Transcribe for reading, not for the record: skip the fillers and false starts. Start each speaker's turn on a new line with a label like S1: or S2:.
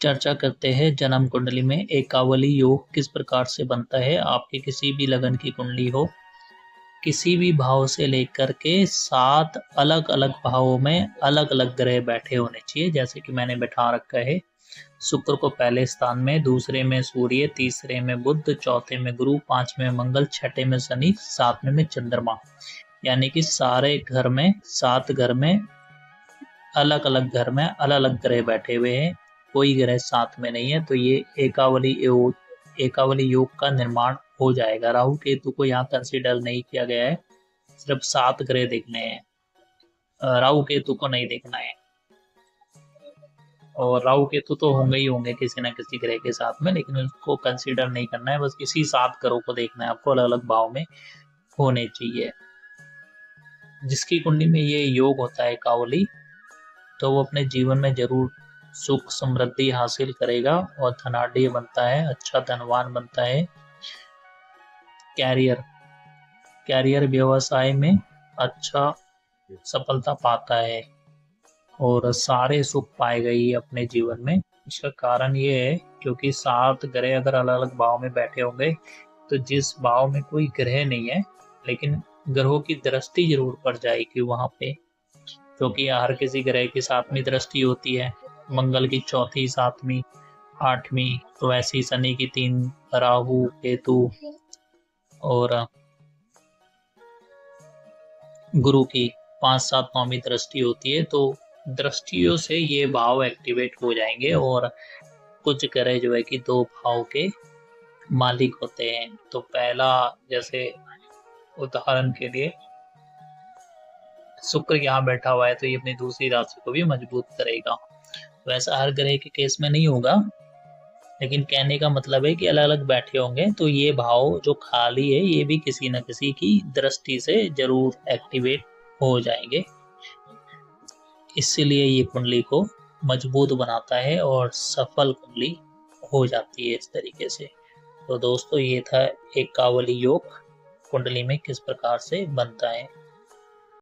S1: चर्चा करते हैं जन्म कुंडली में एकावली योग किस प्रकार से बनता है। आपके किसी भी लगन की कुंडली हो, किसी भी भाव से लेकर के 7 अलग अलग भावों में अलग अलग ग्रह बैठे होने चाहिए। जैसे कि मैंने बैठा रखा है शुक्र को पहले स्थान में, दूसरे में सूर्य, तीसरे में बुध, चौथे में गुरु, पांचवें में मंगल, छठे में शनि, सातवें में चंद्रमा। यानी कि सारे घर में 7 घर में अलग अलग घर में अलग अलग ग्रह बैठे हुए हैं, कोई ग्रह साथ में नहीं है। तो ये एकावली योग का निर्माण हो जाएगा। राहु केतु को यहाँ कंसिडर नहीं किया गया है, सिर्फ 7 ग्रह देखने हैं, राहु केतु को नहीं देखना है। और राहु केतु तो होंगे ही होंगे किसी न किसी ग्रह के साथ में, लेकिन उसको कंसिडर नहीं करना है। बस इसी 7 ग्रहों को देखना है आपको, अलग अलग भाव में होने चाहिए। जिसकी कुंडली में ये योग होता है एकावली, तो वो अपने जीवन में जरूर सुख समृद्धि हासिल करेगा और धनाढ्य बनता है, अच्छा धनवान बनता है। कैरियर व्यवसाय में अच्छा सफलता पाता है और सारे सुख पाएगा ये अपने जीवन में। इसका कारण ये है क्योंकि 7 ग्रह अगर अलग अलग भाव में बैठे होंगे, तो जिस भाव में कोई ग्रह नहीं है लेकिन ग्रहों की दृष्टि जरूर पड़ जाएगी वहां पे, क्योंकि हर किसी ग्रह की 7वीं दृष्टि होती है। मंगल की 4थी, 7वीं, 8वीं, तो वैसे शनि की 3, राहु केतु और गुरु की 5, 7, 9वीं दृष्टि होती है। तो दृष्टियों से ये भाव एक्टिवेट हो जाएंगे और कुछ ग्रह जो है कि 2 भाव के मालिक होते हैं। तो पहला, जैसे उदाहरण के लिए शुक्र यहाँ बैठा हुआ है तो ये अपनी दूसरी राशि को भी मजबूत करेगा। वैसा हर ग्रह के केस में नहीं होगा, लेकिन कहने का मतलब है कि अलग अलग बैठे होंगे तो ये भाव जो खाली है ये भी किसी न किसी की दृष्टि से जरूर एक्टिवेट हो जाएंगे। इसलिए ये कुंडली को मजबूत बनाता है और सफल कुंडली हो जाती है इस तरीके से। तो दोस्तों, ये था एकावली योग कुंडली में किस प्रकार से बनता है।